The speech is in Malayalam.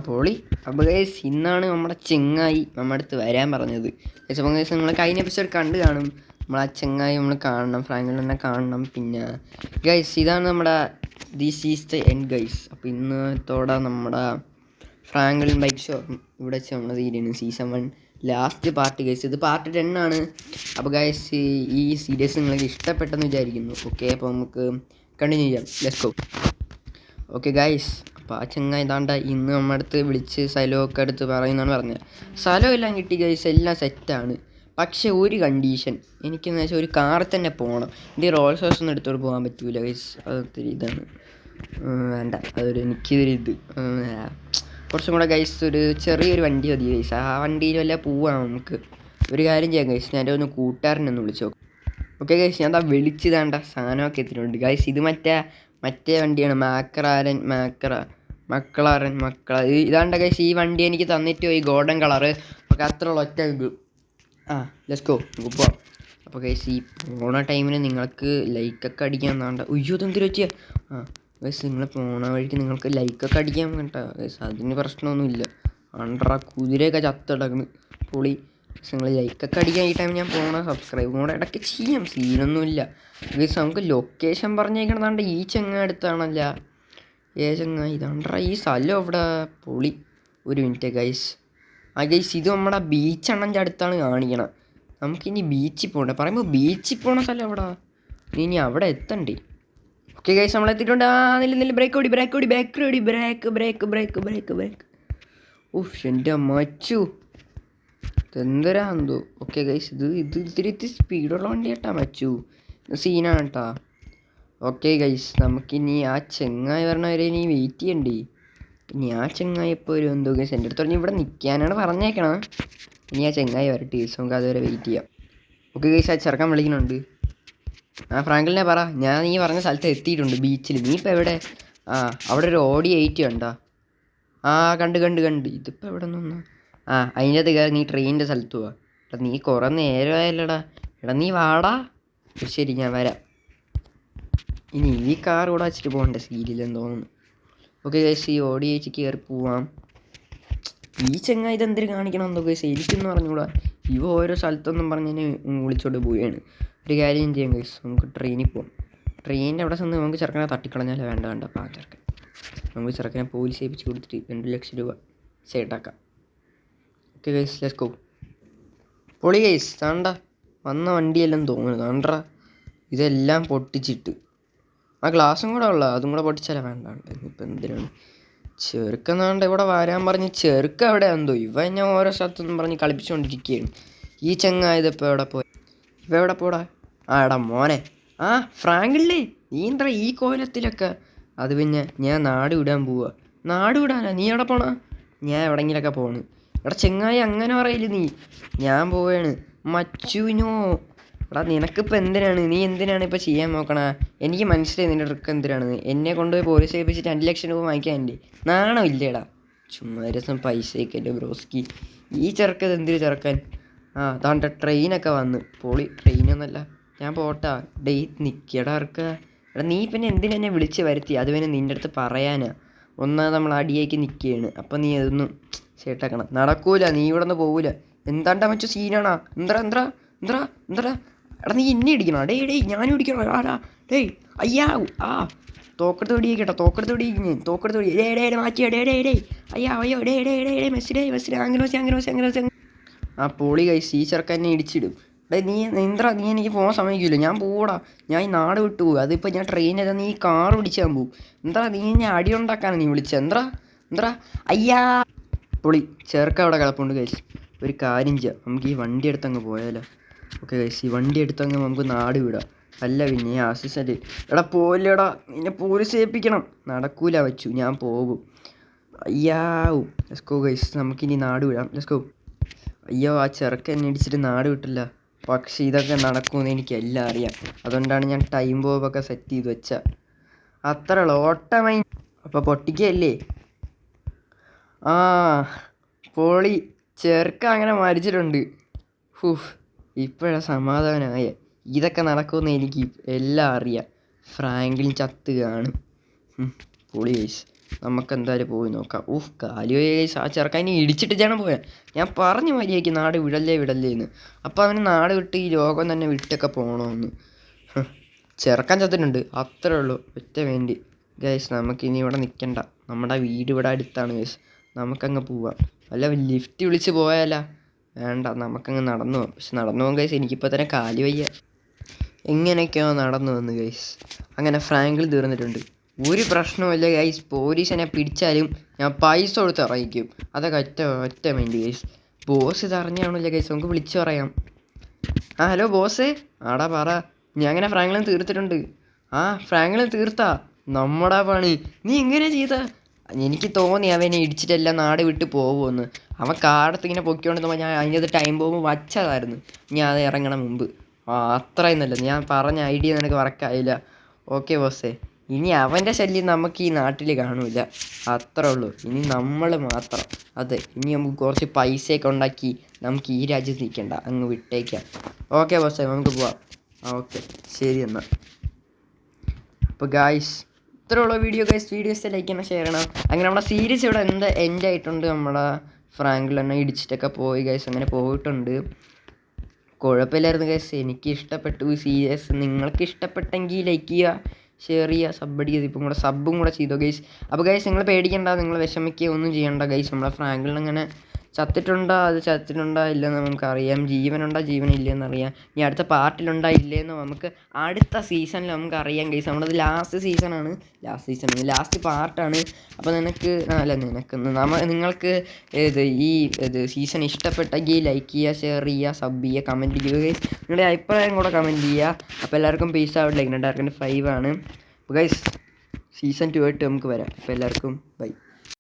പൊളി. അപ്പോൾ ഗൈസ് ഇന്നാണ് നമ്മുടെ ചെങ്ങായി നമ്മുടെ അടുത്ത് വരാൻ പറഞ്ഞത്. അപ്പോൾ ഗൈസ് നമ്മൾ കഴിഞ്ഞ എപ്പിസോഡ് കണ്ടു കാണും. നമ്മൾ ആ ചെങ്ങായി നമ്മൾ കാണണം, ഫ്രാങ്ക്ലിനെ കാണണം. പിന്നെ ഗൈസ് ഇതാണ് നമ്മുടെ this is the end guys. അപ്പോൾ ഇന്നത്തോടെ നമ്മുടെ ഫ്രാങ്ക്ലിൻ ബൈക്ക് ഷോ ഇവിടെ വെച്ച് നമ്മൾ തീരുന്നു. Season 1 last part guys. ഇത് പാർട്ട് 10 ആണ്. അപ്പോൾ ഗൈസ് ഈ സീരീസ് നിങ്ങൾക്ക് ഇഷ്ടപ്പെട്ടെന്ന് വിചാരിക്കുന്നു. ഓക്കെ, അപ്പോൾ നമുക്ക് കണ്ടിന്യൂ ചെയ്യാം. Let's go. ഓക്കെ ഗൈസ്, അപ്പോൾ ആ ചെങ്ങായി ഇതാണ്ട ഇന്ന് നമ്മുടെ അടുത്ത് വിളിച്ച് സ്ഥലമൊക്കെ അടുത്ത് പറയുന്നതാണ് പറഞ്ഞത്. സ്ഥലമെല്ലാം കിട്ടി ഗൈസ്, എല്ലാം സെറ്റാണ്. പക്ഷേ ഒരു കണ്ടീഷൻ, എനിക്കെന്ന് വെച്ചാൽ ഒരു കാറിൽ തന്നെ പോകണം. എൻ്റെ റോൾസ് റോയ്സ് ഒന്നും എടുത്തോണ്ട് പോകാൻ പറ്റൂല ഗൈസ്. അതൊത്തിരി ഇതാണ്, വേണ്ട. അതൊരു എനിക്കിതൊരിത് കുറച്ചും കൂടെ ഗൈസ് ഒരു ചെറിയൊരു വണ്ടി മതി ഗൈസ്. ആ വണ്ടിയിൽ വല്ല പോവാം നമുക്ക്. ഒരു കാര്യം ചെയ്യാം ഗൈസ്, ഞാൻ എൻ്റെ ഒന്ന് കൂട്ടുകാരനെ ഒന്ന് വിളിച്ചു നോക്കാം. ഓക്കെ ഗൈസ്, ഞാൻ എന്താ വിളിച്ച് താണ്ട സാധനമൊക്കെ എത്തിയിട്ടുണ്ട് ഗൈസ്. ഇത് മറ്റേ വണ്ടിയാണ്, മക്കളാരൻ. ഇതാണ്ട ഗൈസ്, ഈ വണ്ടി എനിക്ക് തന്നിട്ട് പോയി, ഗോൾഡൻ കളറ്. അപ്പോൾ അത്രയുള്ള ഒറ്റ ഇത്. ലെറ്റ്സ് ഗോ, നമുക്ക് പോവാം. അപ്പോൾ ഗൈസ് ഈ പോണ ടൈമിന് നിങ്ങൾക്ക് ലൈക്കൊക്കെ അടിക്കാൻ താണ്ട. ഉയ്യോ, അതെന്തിനു പറ്റിയ ഗൈസ്, നിങ്ങൾ പോണ വഴിക്ക് നിങ്ങൾക്ക് ലൈക്കൊക്കെ അടിക്കാൻ കേട്ടോ ഗൈസ്. അതിന് പ്രശ്നമൊന്നുമില്ല. കുതിരയൊക്കെ ചത്തിടക്കുന്നു, പൊളി. നിങ്ങൾ ലൈക്കൊക്കെ അടിക്കാൻ ഈ ടൈം ഞാൻ പോകണം. സബ്സ്ക്രൈബും കൂടെ ഇടയ്ക്ക് ചെയ്യാം, സീനൊന്നുമില്ല ഗൈസ്. നമുക്ക് ലൊക്കേഷൻ പറഞ്ഞേക്കണതാണ്ട് ഈ ചെങ്ങ അടുത്താണല്ല. ചെങ്ങ ഇതാണ്ട ഈ സ്ഥലം ഇവിടെ പൊളി. ഒരു മിനിറ്റ് ഗൈസ്. ഗൈസ് ഇത് നമ്മുടെ ബീച്ചണ്ണൻ്റെ അടുത്താണ് കാണിക്കണം. നമുക്കിനി ബീച്ചിൽ പോകണ്ടേ. പറയുമ്പോൾ ബീച്ചിൽ പോകണ സ്ഥലം എവിടെ? ഇനി അവിടെ എത്തണ്ടേ. Okay guys, നമ്മളെത്തിയിട്ടുണ്ട്. നില്ല ബ്രേക്ക്. ഓഹ് എൻ്റെ മച്ചു, ഇതെന്തരാന്തോ. ഓക്കെ ഗൈസ്, ഇത് ഇത്തിരി സ്പീഡുള്ള വണ്ടി കേട്ടാ മച്ചു, സീനാണ് കേട്ടാ. ഓക്കെ ഗൈസ്, നമുക്കിനി ആ ചെങ്ങായി വരണവരെ ഇനി വെയിറ്റ് ചെയ്യണ്ടേ. ഇനി ആ ചെങ്ങായി എപ്പോൾ വരും എന്തോ ഗൈസ്. എൻ്റെ അടുത്ത് പറഞ്ഞ് ഇവിടെ നിൽക്കാനാണ് പറഞ്ഞേക്കണം. ഇനി ആ ചെങ്ങായി വരട്ടെ ഗൈസ്, നമുക്ക് അതുവരെ വെയിറ്റ് ചെയ്യാം. ഓക്കെ ഗൈസ്, ആ ചെറുക്കൻ വിളിക്കുന്നുണ്ട്. ഫ്രാങ്ക്ലിനെ പറ, ഞാൻ നീ പറഞ്ഞ സ്ഥലത്ത് എത്തിയിട്ടുണ്ട്, ബീച്ചിൽ. നീ ഇപ്പം എവിടെ? അവിടെ ഒരു Audi 8 കണ്ടാ? കണ്ട്. ഇതിപ്പോൾ എവിടെ നിന്ന്? അതിൻ്റെ അത് കയറി നീ ട്രെയിനിൻ്റെ സ്ഥലത്ത് പോവാ. എടാ നീ കുറേ നേരമായല്ലടാ. എടാ നീ വാടാ. ശരി, ഞാൻ വരാം. ഇനി ഈ കാർ കൂടെ വെച്ചിട്ട് പോകണ്ടേ, സീരിയലെന്ന് തോന്നുന്നു. ഓക്കെ ഗൈസ്, ഈ Audi 8 കയറി പോവാം. ഈ ചെങ്ങായി ഇതെന്തിനു കാണിക്കണം എന്തോ ഗൈസ്, എനിക്കെന്ന് പറഞ്ഞുകൂടാ. ഇവ ഓരോ സ്ഥലത്തൊന്നും പറഞ്ഞതിന് വിളിച്ചോണ്ട് പോവുകയാണ്. ഒരു കാര്യം ചെയ്യാം ഗൈസ്, നമുക്ക് ട്രെയിനിൽ പോകാം. ട്രെയിനിൻ്റെ അവിടെ ചെന്ന് നമുക്ക് ചെറുക്കനെ തട്ടിക്കളഞ്ഞാലേ വേണ്ട. അപ്പോൾ ആ ചെറുക്കൻ നമുക്ക് ചെറുക്കനെ പോലീസ് ഏൽപ്പിച്ച് കൊടുത്തിട്ട് 2 ലക്ഷം രൂപ സൈഡാക്കാം. Okay guys, let's go. പൊളി ഗൈസ്, താണ്ട വന്ന വണ്ടിയെല്ലാം തോന്നുന്നു. താണ്ട ഇതെല്ലാം പൊട്ടിച്ചിട്ട് ആ ഗ്ലാസും കൂടെ ഉള്ള അതും കൂടെ പൊട്ടിച്ചാലേ വേണ്ടാണ്ട്. ഇപ്പം എന്തിനാണ് ചെറുക്കെന്നാണ്ട് ഇവിടെ വരാൻ പറഞ്ഞ്. ചെറുക്ക എവിടെ എന്തോ ഇവ ഞാൻ ഓരോ സ്ഥലത്തൊന്നും പറഞ്ഞ് കളിപ്പിച്ചുകൊണ്ടിരിക്കുകയാണ്. ഈ ചങ്ങായത് ഇപ്പോൾ എവിടെ പോയി? ഇവ എവിടെ പോടാ? എടാ മോനെ, ഫ്രാങ്കിളില്ലേ, നീ എന്താ ഈ കോലത്തിലൊക്കെ? അത് പിന്നെ ഞാൻ നാട് വിടാൻ പോവാ. നാട് വിടാനാ? നീ എവിടെ പോണ? ഞാൻ എവിടെങ്കിലൊക്കെ പോണ്. എടാ ചെങ്ങായി അങ്ങനെ പറയില്ല നീ. ഞാൻ പോവാണ് മച്ചുവിനോ. എടാ നിനക്കിപ്പോൾ എന്തിനാണ്? നീ എന്തിനാണ് ഇപ്പോൾ ചെയ്യാൻ നോക്കണ? എനിക്ക് മനസ്സിലായി നിൻ്റെ ട്രിക്ക് എന്തിനാണെന്ന്. എന്നെ കൊണ്ടുപോയി പോലീസ് ഏൽപ്പിച്ചിട്ട് 2 ലക്ഷം രൂപ വാങ്ങിക്കാൻ എൻ്റെ നാണോ ഇല്ലേടാ. ചുമ്മാ രസം പൈസയൊക്കെ എൻ്റെ ബ്രോസ്കി. ഈ ചെറുക്കത് എന്തിനു ചെറുക്കാൻ? താണ്ട ട്രെയിനൊക്കെ വന്ന്. പൊളി. ട്രെയിനൊന്നല്ല, ഞാൻ പോട്ടാ. നിൽക്കടാ ഇറക്ക. എടാ നീ പിന്നെ എന്തിനാ എന്നെ വിളിച്ച് വരുത്തി? അത് പിന്നെ നിൻ്റെ അടുത്ത് പറയാനാ. ഒന്നാമത് നമ്മൾ അടിയേക്ക് നിൽക്കുകയാണ്. അപ്പം നീ അതൊന്നും ചേട്ടാക്കണം. നടക്കൂല, നീ ഇവിടെ നിന്ന് പോകൂല. എന്താണ്ടാ മറ്റു സീനാണാ? എന്തരാ? എടാ നീ എന്നെ ഇടിക്കണോ? ഞാനും ഇടിക്കണോ? അയ്യാ തോക്കെടുത്ത് വെടിയേക്കട്ടോ. തോക്കെടുത്ത് മാറ്റിയാ. മെസ്സി അങ്ങനെ. പൊളി കൈസ്, ഈ ചെറുക്കൻ എന്നെ ഇടിച്ചിടും. നീ എനിക്ക് പോകാൻ സമ്മതിക്കില്ല. ഞാൻ പോകൂടാ. ഞാൻ ഈ നാട് വിട്ടു പോകും. അതിപ്പോൾ ഞാൻ ട്രെയിനിൽ നീ കാർ പിടിച്ചാൽ പോവും. നീ എന്നെ അടി ഉണ്ടാക്കാനാണ് നീ വിളിച്ചത്? എന്തരാ അയ്യാ. പൊളി. ചെറുക്ക അവിടെ കിടപ്പുണ്ട് കൈസ്. ഒരു കാര്യം ചെയ്യാം, നമുക്ക് ഈ വണ്ടി എടുത്തങ്ങ് പോയാലോ? ഓക്കെ ഗൈസ്, ഈ വണ്ടി എടുത്തങ്ങ് നമുക്ക് നാട് വിടാം. അല്ല പിന്നെ ഈ അസിസ്റ്റൻ്റ് എടാ പോലെടാ, നിന്നെ പോലീസ് ഏൽപ്പിക്കണം. നടക്കൂല വച്ചു, ഞാൻ പോകും. അയ്യാവും. ലെറ്റ്സ് ഗോ ഗൈസ്, നമുക്കിനി നാട് വിടാം. Let's go. അയ്യോ, ആ ചെറുക്കൻ എന്നെ ഇടിച്ചിട്ട് നാട് വിട്ടില്ല. പക്ഷേ ഇതൊക്കെ നടക്കുമെന്ന് എനിക്കെല്ലാം അറിയാം. അതുകൊണ്ടാണ് ഞാൻ ടൈം ബോംബൊക്കെ സെറ്റ് ചെയ്ത് വെച്ച. അത്രയുള്ള ഓട്ടമായി. അപ്പോൾ പൊട്ടിക്കല്ലേ? പൊളി. ചെറുക്ക അങ്ങനെ മരിച്ചിട്ടുണ്ട്. ഇപ്പോഴാണ് സമാധാനമായ. ഇതൊക്കെ നടക്കുമെന്ന് എനിക്ക് എല്ലാം അറിയാം. ഫ്രാങ്ക്ലിൻ ചത്ത് കാണും. പൊളി ഗൈസ്. നമുക്ക് എന്തായാലും പോയി നോക്കാം. കാലി ഗൈസ്, ആ ചെറുക്കനെ ഇടിച്ചിട്ടാണ് പോയത്. ഞാൻ പറഞ്ഞു മര്യാദയ്ക്ക് നാട് വിടല്ലേ എന്ന്. അപ്പോൾ അവന് നാട് വിട്ട് ഈ ലോകം തന്നെ വിട്ടൊക്കെ പോകണമെന്ന്. ചെറുക്കൻ ചത്തിട്ടുണ്ട്, അത്രേ ഉള്ളൂ. ഒറ്റ വേണ്ടി ഗൈസ്, നമുക്കിനി ഇവിടെ നിൽക്കണ്ട. നമ്മുടെ വീട് ഇവിടെ അടുത്താണ് ഗൈസ്, നമുക്കങ്ങ് പോവാം. അല്ല ലിഫ്റ്റ് വിളിച്ച് പോയാലോ? വേണ്ട, നമുക്കങ്ങ് നടന്നു പോകാം. പക്ഷെ നടന്നു പോകാം ഗൈസ്, എനിക്കിപ്പോൾ തന്നെ കാല് വയ്യ. എങ്ങനെയൊക്കെയോ നടന്നു വന്ന് ഗൈസ്. അങ്ങനെ ഫ്രാങ്കിൽ തീർന്നിട്ടുണ്ട്. ഒരു പ്രശ്നവുമില്ല ഗൈസ്, പോലീസിനെ പിടിച്ചാലും ഞാൻ പൈസ കൊടുത്ത് ഇറങ്ങിക്കും. അതൊക്കെ ഒറ്റ മൈൻഡ് ഗൈസ്. ബോസ് ഇത് അറിഞ്ഞാണല്ലോ ഗൈസ്, നമുക്ക് വിളിച്ചു പറയാം. ഹലോ ബോസേ. ആടാ പറ. ഞാൻ അങ്ങനെ ഫ്രാങ്ക്ലിൻ തീർത്തിട്ടുണ്ട്. ഫ്രാങ്ക്ലിൻ തീർത്താ? നമ്മുടെ പണി. നീ എങ്ങനെ ചെയ്താ? എനിക്ക് തോന്നി അവനെ ഇടിച്ചിട്ടെല്ലാം നാട് വിട്ട് പോകുമെന്ന്. അവൻ കാടത്ത് ഇങ്ങനെ പൊക്കിക്കൊണ്ടിരുന്നപ്പോൾ ഞാൻ അതിൻ്റെ ടൈം പോകുമ്പോൾ വച്ചതായിരുന്നു. ഞാൻ അത് ഇറങ്ങണം മുമ്പ്. അത്രയും നല്ലത്. ഞാൻ പറഞ്ഞ ഐഡിയ നിനക്ക് വർക്കായില്ല. ഓക്കെ ബോസേ, ഇനി അവൻ്റെ ശല്യം നമുക്ക് ഈ നാട്ടിൽ കാണൂല. അത്രേ ഉള്ളൂ. ഇനി നമ്മൾ മാത്രം. അതെ, ഇനി നമുക്ക് കുറച്ച് പൈസയൊക്കെ ഉണ്ടാക്കി നമുക്ക് ഈ രാജ്യത്ത് നിൽക്കണ്ട, അങ്ങ് വിട്ടേക്കാം. ഓക്കെ ബോസേ, നമുക്ക് പോവാം. ഓക്കെ, ശരി എന്നാൽ. അപ്പോൾ ഗായ്സ്, ഇത്രയുള്ള വീഡിയോ ഗൈസ്. വീഡിയോസ് ലൈക്ക് ചെയ്യണം, ഷെയർ ചെയ്യണം. അങ്ങനെ നമ്മുടെ സീരീസ് ഇവിടെ എൻഡ് ആയിട്ടുണ്ട്. നമ്മളെ ഫ്രാങ്കിൽ തന്നെ ഇടിച്ചിട്ടൊക്കെ പോയി ഗൈസ്, അങ്ങനെ പോയിട്ടുണ്ട്. കുഴപ്പമില്ലായിരുന്നു ഗൈസ്, എനിക്ക് ഇഷ്ടപ്പെട്ടു സീരീസ്. നിങ്ങൾക്ക് ഇഷ്ടപ്പെട്ടെങ്കിൽ ലൈക്ക് ചെയ്യുക, ഷെയർ ചെയ്യുക, സബ് അടിക്കുക. ഇപ്പം കൂടെ സബും കൂടെ ചെയ്തോ ഗൈസ്. അപ്പോൾ ഗൈസ്, നിങ്ങൾ പേടിക്കേണ്ട, നിങ്ങൾ വിഷമിക്കുക ഒന്നും ചെയ്യണ്ട ഗൈസ്. നമ്മളെ ഫ്രാങ്കിൽ അങ്ങനെ ചത്തിട്ടുണ്ടോ ഇല്ലെന്ന് നമുക്കറിയാം. ജീവനില്ലെന്നറിയാം. ഇനി അടുത്ത പാർട്ടിലുണ്ടോ ഇല്ലയെന്ന് നമുക്ക് അടുത്ത സീസണിൽ നമുക്കറിയാം ഗൈസ്. നമ്മളത് ലാസ്റ്റ് പാർട്ടാണ്. അപ്പോൾ നിങ്ങൾക്ക് സീസൺ ഇഷ്ടപ്പെട്ടെങ്കിൽ ലൈക്ക് ചെയ്യുക, ഷെയർ ചെയ്യുക, സബ് ചെയ്യുക, കമൻറ്റ് ചെയ്യുക ഗൈസ്. നിങ്ങളുടെ അഭിപ്രായം കൂടെ കമൻറ്റ് ചെയ്യുക. അപ്പോൾ എല്ലാവർക്കും പീസ് ഔട്ട്. ലൈക്ക് 5 ആണ്. അപ്പോൾ ഗൈസ്, സീസൺ 2 ആയിട്ട് നമുക്ക് വരാം. അപ്പോൾ എല്ലാവർക്കും ബൈ.